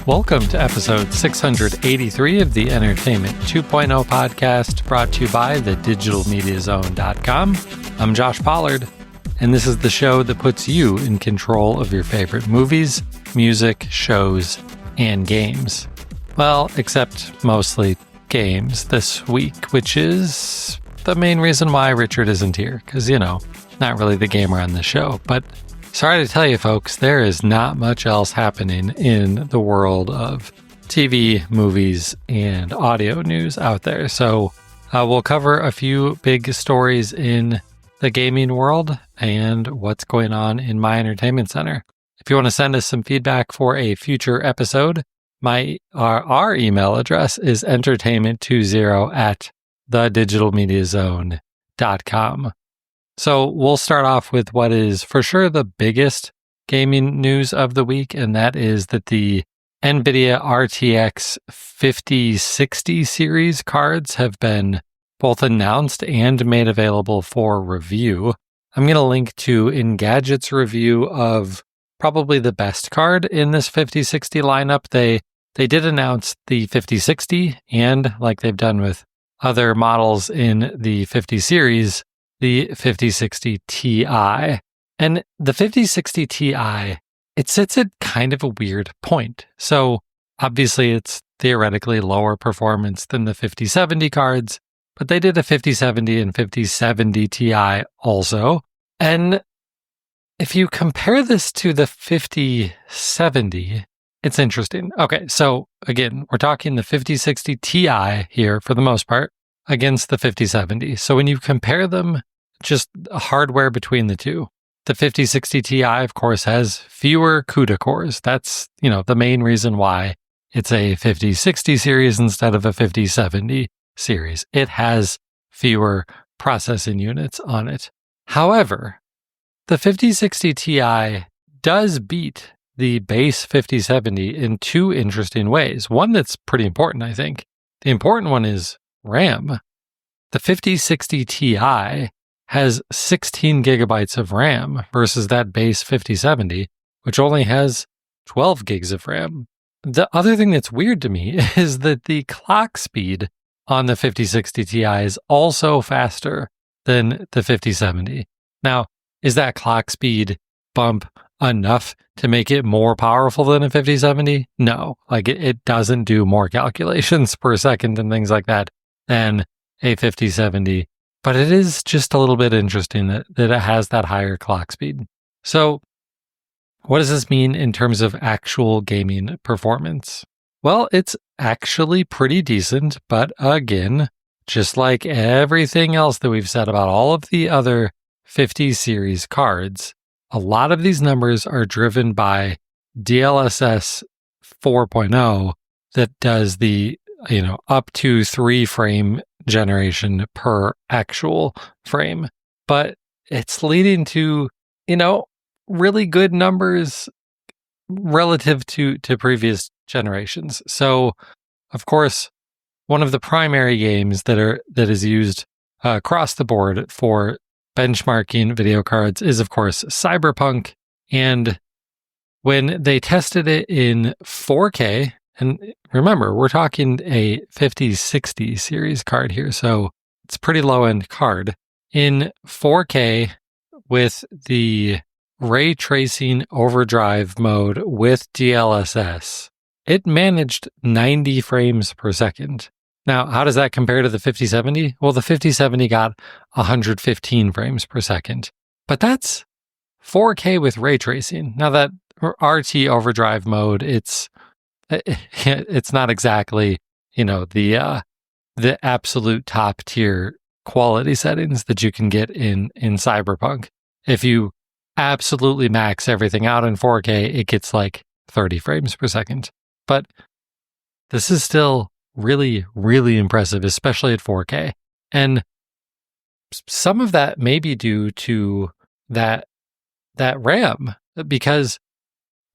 Welcome to episode 683 of the Entertainment 2.0 podcast, brought to you by thedigitalmediazone.com. I'm Josh Pollard, and this is the show that puts you in control of your favorite movies, music, shows, and games. Well, except mostly games this week, which is the main reason why Richard isn't here, because, not really the gamer on the show. But sorry to tell you, folks, there is not much else happening in the world of TV, movies, and audio news out there. So we'll cover a few big stories in the gaming world and what's going on in my entertainment center. If you want to send us some feedback for a future episode, our email address is entertainment20@thedigitalmediazone.com. So we'll start off with what is for sure the biggest gaming news of the week, and that is that the NVIDIA RTX 5060 series cards have been both announced and made available for review. I'm going to link to Engadget's review of probably the best card in this 5060 lineup. They did announce the 5060, and like they've done with other models in the 50 series, the 5060 Ti. And the 5060 Ti, it sits at kind of a weird point. So obviously it's theoretically lower performance than the 5070 cards, but they did a 5070 and 5070 Ti also. And if you compare this to the 5070, it's interesting. Okay, so again, we're talking the 5060 Ti here for the most part against the 5070. So when you compare them, just hardware between the two, the 5060 Ti, of course, has fewer CUDA cores. That's, the main reason why it's a 5060 series instead of a 5070 series. It has fewer processing units on it. However, the 5060 Ti does beat the base 5070 in two interesting ways. One that's pretty important, I think. The important one is RAM. The 5060 Ti has 16 gigabytes of RAM versus that base 5070, which only has 12 gigs of RAM. The other thing that's weird to me is that the clock speed on the 5060 Ti is also faster than the 5070. Now, is that clock speed bump enough to make it more powerful than a 5070? No, it doesn't do more calculations per second and things like that than a 5070, but it is just a little bit interesting that it has that higher clock speed. So what does this mean in terms of actual gaming performance? Well, it's actually pretty decent, but again, just like everything else that we've said about all of the other 50 series cards, a lot of these numbers are driven by DLSS 4.0 that does the, up to 3 frame generation per actual frame. But it's leading to, really good numbers relative to previous generations. So, of course, one of the primary games that is used across the board for benchmarking video cards is, of course, Cyberpunk. And when they tested it in 4K, and remember, we're talking a 5060 series card here, so it's a pretty low-end card. In 4K with the ray tracing overdrive mode with DLSS, it managed 90 frames per second. Now, how does that compare to the 5070? Well, the 5070 got 115 frames per second, but that's 4K with ray tracing. Now, that RT overdrive mode, it's not exactly, the absolute top tier quality settings that you can get in Cyberpunk. If you absolutely max everything out in 4K, it gets like 30 frames per second. But this is still really, really impressive, especially at 4K. And some of that may be due to that RAM, because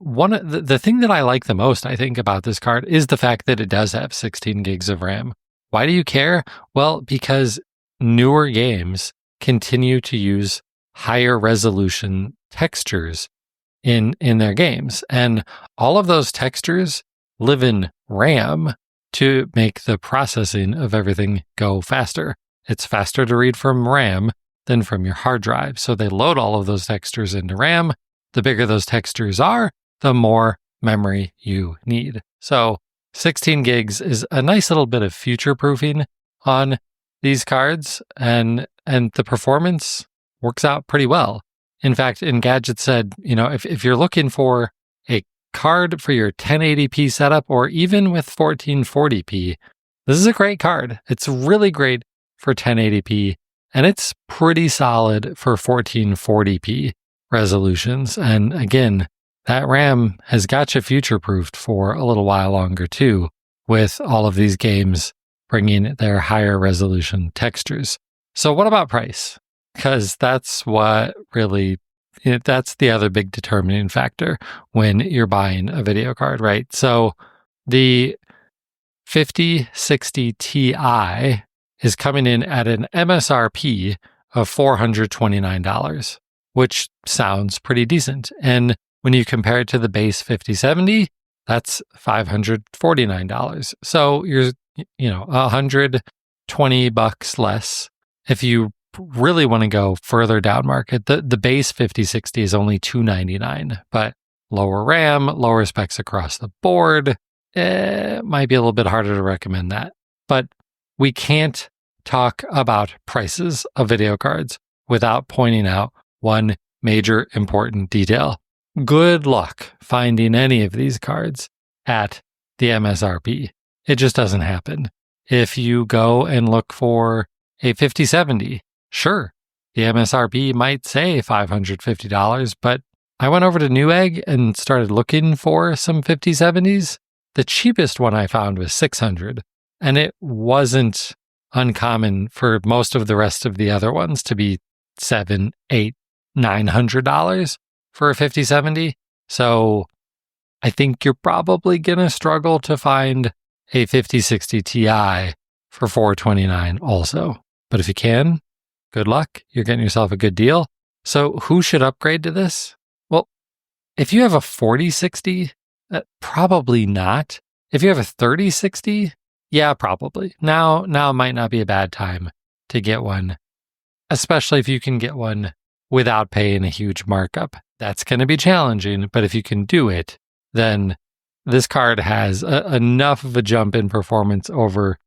the thing that I like the most, I think, about this card is the fact that it does have 16 gigs of RAM. Why do you care? Well, because newer games continue to use higher resolution textures in their games. And all of those textures live-in RAM to make the processing of everything go faster. It's faster to read from RAM than from your hard drive. So they load all of those textures into RAM. The bigger those textures are, the more memory you need. So 16 gigs is a nice little bit of future-proofing on these cards, and the performance works out pretty well. In fact, Engadget said, if you're looking for a card for your 1080p setup or even with 1440p, this is a great card. It's really great for 1080p, and it's pretty solid for 1440p resolutions. And again, that RAM has got you future-proofed for a little while longer too, with all of these games bringing their higher resolution textures. So what about price? Because that's what really, that's the other big determining factor when you're buying a video card, right? So the 5060 Ti is coming in at an MSRP of $429, which sounds pretty decent. And when you compare it to the base 5070, that's $549. So you're, $120 less. If you really want to go further down market, the base 5060 is only $299, but lower RAM, lower specs across the board, it might be a little bit harder to recommend that. But we can't talk about prices of video cards without pointing out one major important detail. Good luck finding any of these cards at the MSRP. It just doesn't happen. If you go and look for a 5070, sure, the MSRP might say $550, but I went over to Newegg and started looking for some 5070s. The cheapest one I found was $600, and it wasn't uncommon for most of the rest of the other ones to be $700, $800, $900 for a 5070. So I think you're probably going to struggle to find a 5060 Ti for $429 also. But if you can, good luck. You're getting yourself a good deal. So who should upgrade to this? Well, if you have a 4060, probably not. If you have a 3060, yeah, probably. Now might not be a bad time to get one, especially if you can get one without paying a huge markup. That's going to be challenging, but if you can do it, then this card has enough of a jump in performance over,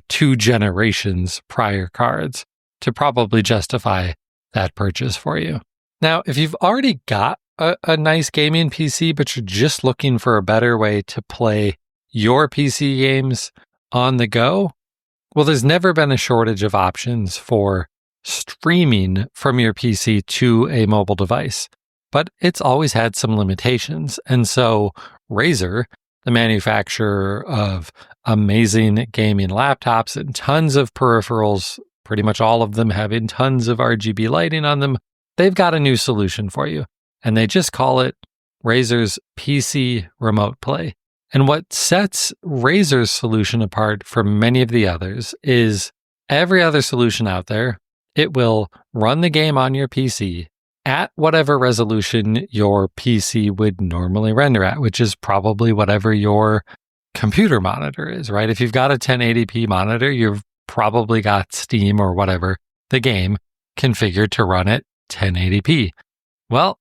2 generations prior cards to probably justify that purchase for you. Now, if you've already got a nice gaming PC, but you're just looking for a better way to play your PC games on the go, well, there's never been a shortage of options for streaming from your PC to a mobile device, but it's always had some limitations. And so Razer, the manufacturer of amazing gaming laptops and tons of peripherals, pretty much all of them having tons of RGB lighting on them, they've got a new solution for you. And they just call it Razer's PC Remote Play. And what sets Razer's solution apart from many of the others is every other solution out there, it will run the game on your PC at whatever resolution your PC would normally render at, which is probably whatever your computer monitor is, right? If you've got a 1080p monitor, you've probably got Steam or whatever, the game, configured to run at 1080p. Well,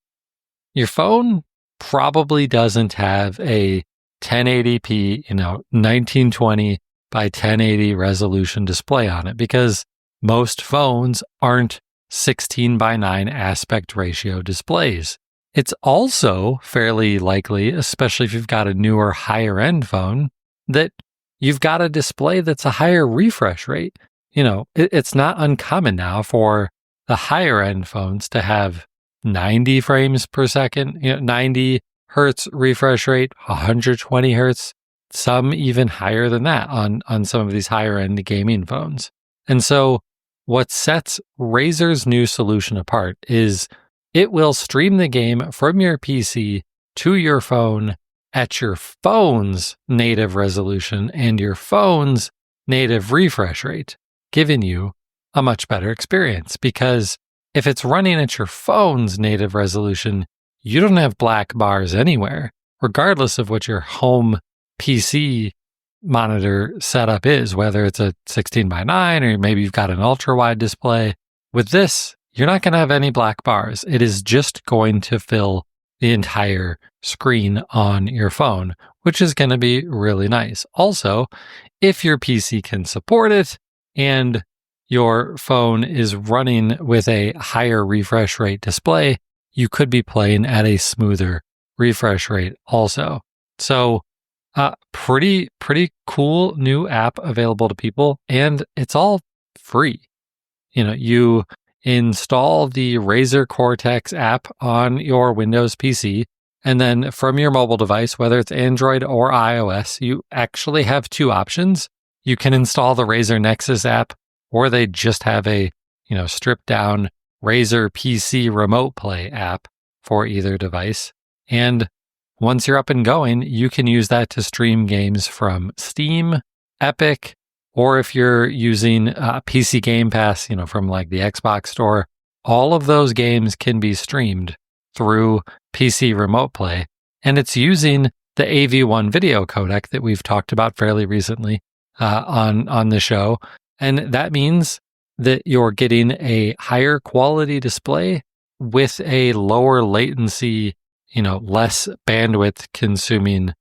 your phone probably doesn't have a 1080p, 1920 by 1080 resolution display on it because most phones aren't 16 by 9 aspect ratio displays. It's also fairly likely, especially if you've got a newer, higher end phone, that you've got a display that's a higher refresh rate. It's not uncommon now for the higher end phones to have 90 frames per second, 90 hertz refresh rate, 120 hertz, some even higher than that on some of these higher end gaming phones. And so what sets Razer's new solution apart is it will stream the game from your PC to your phone at your phone's native resolution and your phone's native refresh rate, giving you a much better experience. Because if it's running at your phone's native resolution, you don't have black bars anywhere, regardless of what your home PC monitor setup is, whether it's a 16:9 or maybe you've got an ultra wide display. With this, you're not going to have any black bars. It is just going to fill the entire screen on your phone, which is going to be really nice. Also, if your PC can support it and your phone is running with a higher refresh rate display, you could be playing at a smoother refresh rate also. So pretty cool new app available to people, and it's all free. You install the Razer Cortex app on your Windows PC, and then from your mobile device, whether it's Android or iOS, you actually have two options. You can install the Razer Nexus app, or they just have a stripped down Razer PC Remote Play app for either device. And once you're up and going, you can use that to stream games from Steam, Epic, or if you're using PC Game Pass, from like the Xbox store. All of those games can be streamed through PC Remote Play, and it's using the AV1 video codec that we've talked about fairly recently on the show. And that means that you're getting a higher quality display with a lower latency, less bandwidth consuming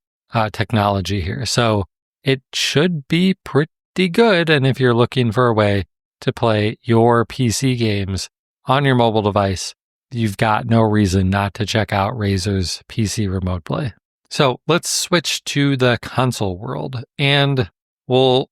technology here. So it should be pretty good. And if you're looking for a way to play your PC games on your mobile device, you've got no reason not to check out Razer's PC Remote Play. So let's switch to the console world, and we'll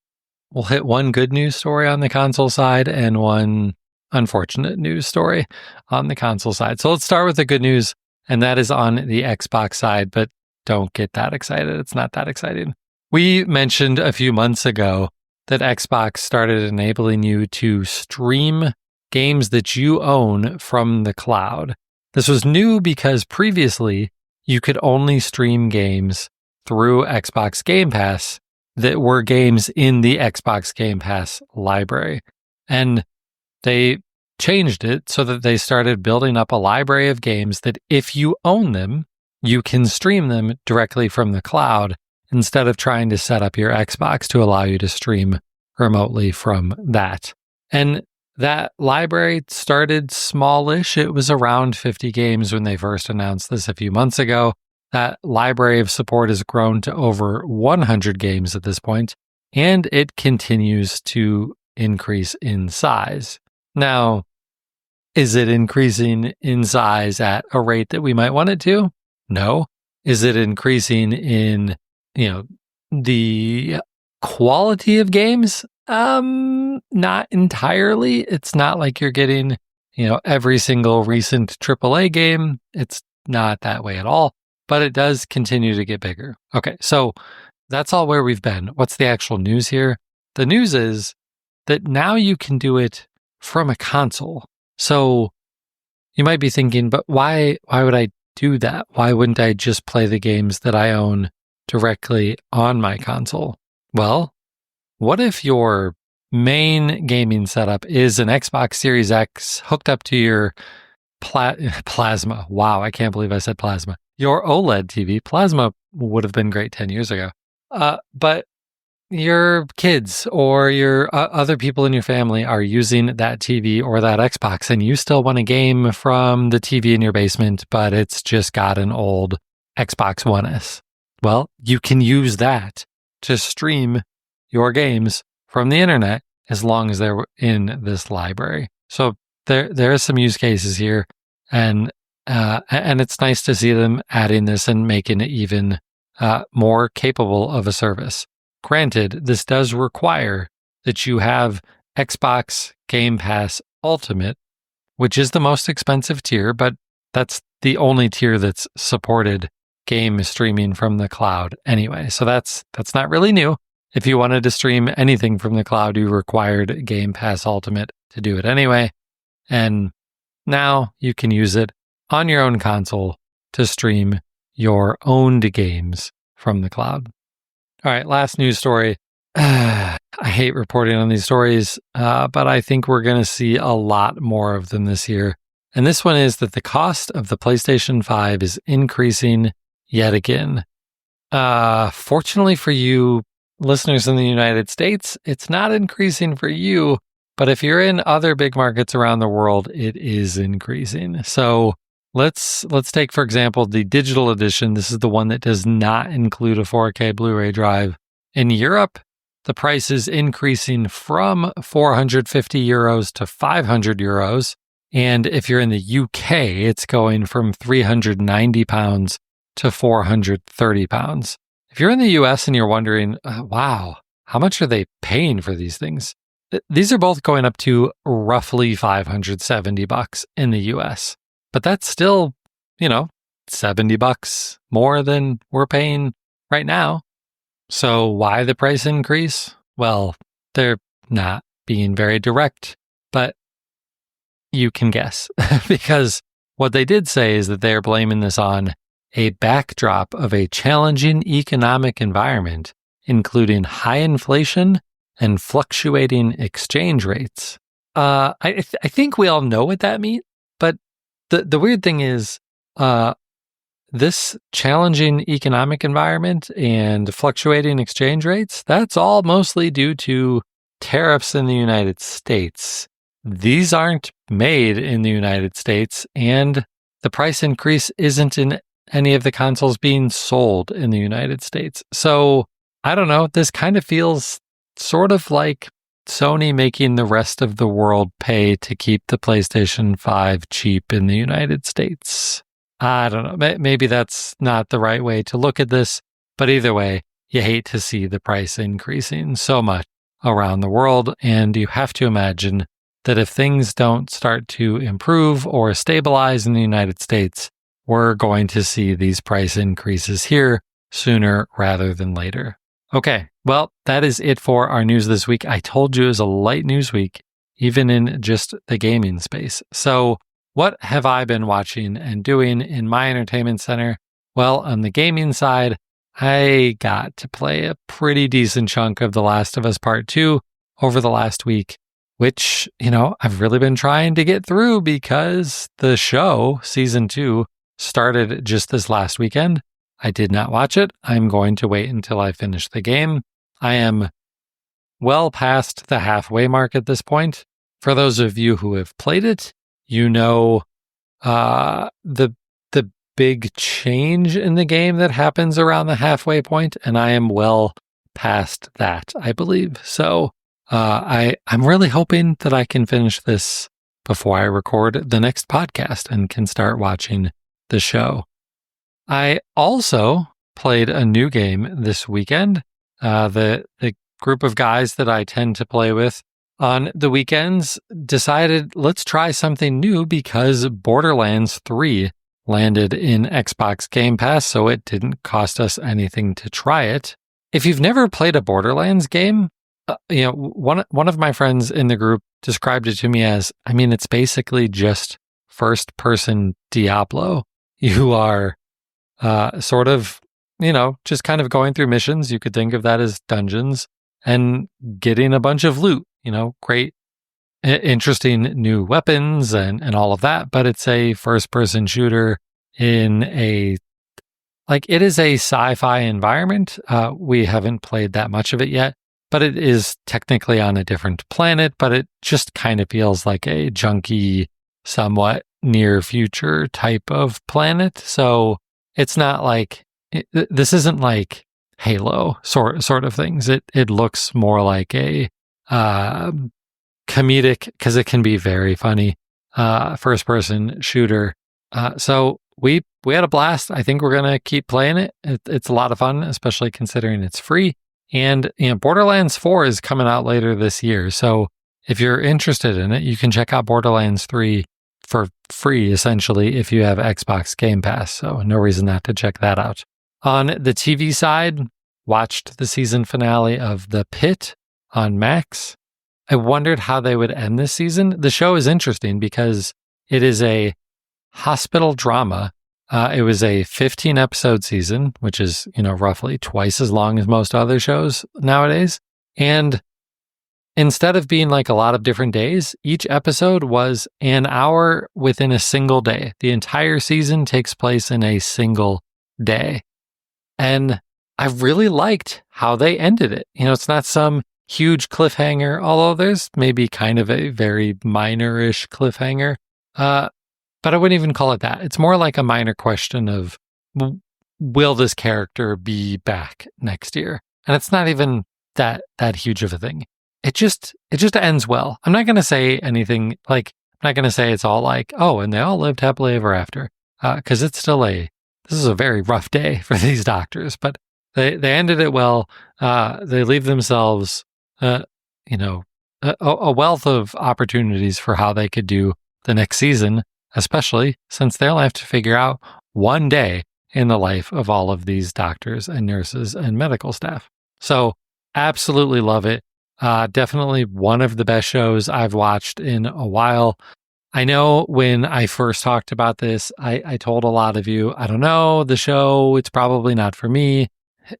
hit one good news story on the console side and one unfortunate news story on the console side. So let's start with the good news, and that is on the Xbox side, but don't get that excited. It's not that exciting. We mentioned a few months ago that Xbox started enabling you to stream games that you own from the cloud. This was new because previously you could only stream games through Xbox Game Pass that were games in the Xbox Game Pass library. And they changed it so that they started building up a library of games that if you own them, you can stream them directly from the cloud instead of trying to set up your Xbox to allow you to stream remotely from that. And that library started smallish. It was around 50 games when they first announced this a few months ago. That library of support has grown to over 100 games at this point, and it continues to increase in size. Now, is it increasing in size at a rate that we might want it to? No. Is it increasing in, the quality of games? Not entirely. It's not like you're getting, every single recent AAA game. It's not that way at all, but it does continue to get bigger. Okay, so that's all where we've been. What's the actual news here? The news is that now you can do it from a console. So you might be thinking, but why would I do that? Why wouldn't I just play the games that I own directly on my console? Well, what if your main gaming setup is an Xbox Series X hooked up to your Plasma? Wow, I can't believe I said Plasma. Your OLED TV. Plasma would have been great 10 years ago. But your kids or your other people in your family are using that TV or that Xbox, and you still want a game from the TV in your basement, but it's just got an old Xbox One S. Well, you can use that to stream your games from the internet as long as they're in this library. So there are some use cases here, and it's nice to see them adding this and making it even more capable of a service. Granted, this does require that you have Xbox Game Pass Ultimate, which is the most expensive tier, but that's the only tier that's supported game streaming from the cloud anyway. So that's not really new. If you wanted to stream anything from the cloud, you required Game Pass Ultimate to do it anyway. And now you can use it on your own console to stream your owned games from the cloud. All right, last news story. I hate reporting on these stories, but I think we're going to see a lot more of them this year. And this one is that the cost of the PlayStation 5 is increasing yet again. Fortunately for you listeners in the United States, it's not increasing for you. But if you're in other big markets around the world, it is increasing. So let's take, for example, the digital edition. This is the one that does not include a 4K Blu-ray drive. In Europe, the price is increasing from 450 euros to 500 euros. And if you're in the UK, it's going from 390 pounds to 430 pounds. If you're in the US and you're wondering, wow, how much are they paying for these things? These are both going up to roughly $570 in the US. But that's still, $70 more than we're paying right now. So why the price increase? Well, they're not being very direct, but you can guess because what they did say is that they're blaming this on a backdrop of a challenging economic environment, including high inflation and fluctuating exchange rates. I think we all know what that means, but the weird thing is this challenging economic environment and fluctuating exchange rates, that's all mostly due to tariffs in the United States. These aren't made in the United States, and the price increase isn't in any of the consoles being sold in the United States. So, I don't know, this kind of feels sort of like Sony making the rest of the world pay to keep the PlayStation 5 cheap in the United States. I don't know, maybe that's not the right way to look at this, but either way, you hate to see the price increasing so much around the world, and you have to imagine that if things don't start to improve or stabilize in the United States, we're going to see these price increases here sooner rather than later. Okay, well, that is it for our news this week. I told you it was a light news week, even in just the gaming space. So what have I been watching and doing in my entertainment center? Well, on the gaming side, I got to play a pretty decent chunk of The Last of Us Part 2 over the last week, which, I've really been trying to get through because the show, season 2, started just this last weekend. I did not watch it. I'm going to wait until I finish the game. I am well past the halfway mark at this point. For those of you who have played it, the big change in the game that happens around the halfway point, and I am well past that, I believe. So I'm really hoping that I can finish this before I record the next podcast and can start watching the show. I also played a new game this weekend. The group of guys that I tend to play with on the weekends decided let's try something new because Borderlands 3 landed in Xbox Game Pass, so it didn't cost us anything to try it. If you've never played a Borderlands game, one of my friends in the group described it to me as, it's basically just first-person Diablo. You are sort of, just kind of going through missions. You could think of that as dungeons and getting a bunch of loot, great, interesting new weapons and all of that. But it's a first-person shooter in it is a sci-fi environment. We haven't played that much of it yet, but it is technically on a different planet, but it just kind of feels like a junky, somewhat near future type of planet. So it's not like, this isn't like Halo sort of things. It looks more like a comedic, because it can be very funny, first person shooter. So we had a blast. I think we're going to keep playing it. It's a lot of fun, especially considering it's free. And Borderlands 4 is coming out later this year. So if you're interested in it, you can check out Borderlands 3 for free, essentially, if you have Xbox Game Pass. So no reason not to check that out. On the TV side, watched the season finale of The Pit on Max. I wondered how they would end this season. The show is interesting because it is a hospital drama. It was a 15-episode season, which is, roughly twice as long as most other shows nowadays. And instead of being like a lot of different days, each episode was an hour within a single day. The entire season takes place in a single day. And I really liked how they ended it. It's not some huge cliffhanger, although there's maybe kind of a very minor-ish cliffhanger. But I wouldn't even call it that. It's more like a minor question of, will this character be back next year? And it's not even that huge of a thing. It just ends well. I'm not going to say anything like, I'm not going to say it's all like, oh, and they all lived happily ever after, because it's still this is a very rough day for these doctors, but they ended it well. They leave themselves, a wealth of opportunities for how they could do the next season, especially since they'll have to figure out one day in the life of all of these doctors and nurses and medical staff. So absolutely love it. Definitely one of the best shows I've watched in a while. I know when I first talked about this, I told a lot of you, I don't know, the show, it's probably not for me.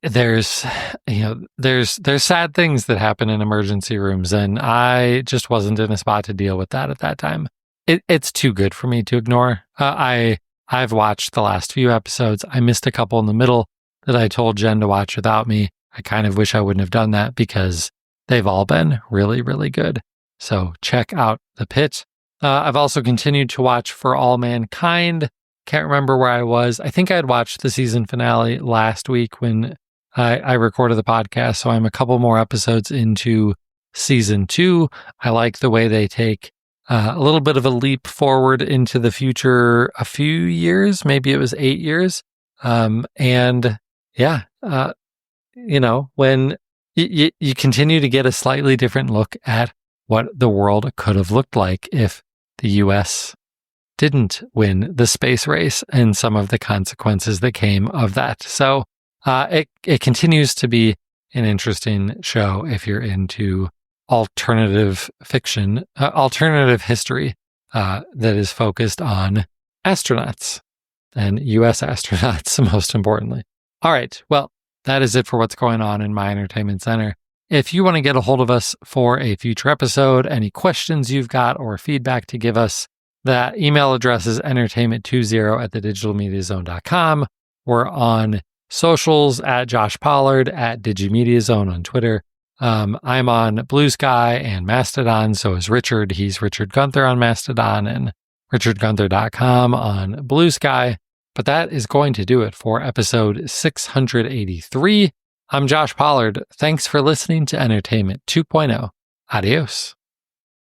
There's sad things that happen in emergency rooms, and I just wasn't in a spot to deal with that at that time. It's too good for me to ignore. I've watched the last few episodes. I missed a couple in the middle that I told Jen to watch without me. I kind of wish I wouldn't have done that because they've all been really, really good. So check out The Pit. I've also continued to watch For All Mankind. Can't remember where I was. I think I had watched the season finale last week when I recorded the podcast. So I'm a couple more episodes into season 2. I like the way they take a little bit of a leap forward into the future, a few years, maybe it was 8 years. When you continue to get a slightly different look at what the world could have looked like if the US didn't win the space race and some of the consequences that came of that. So it continues to be an interesting show if you're into alternative fiction, alternative history that is focused on astronauts and US astronauts, most importantly. All right. Well, that is it for what's going on in my entertainment center. If you want to get a hold of us for a future episode, any questions you've got or feedback to give us, that email address is entertainment20@digitalmediazone.com. We're on socials at Josh Pollard, at DigiMediaZone on Twitter. I'm on Blue Sky and Mastodon, so is Richard. He's Richard Gunther on Mastodon and richardgunther.com on Blue Sky. But that is going to do it for episode 683. I'm Josh Pollard. Thanks for listening to Entertainment 2.0. Adios.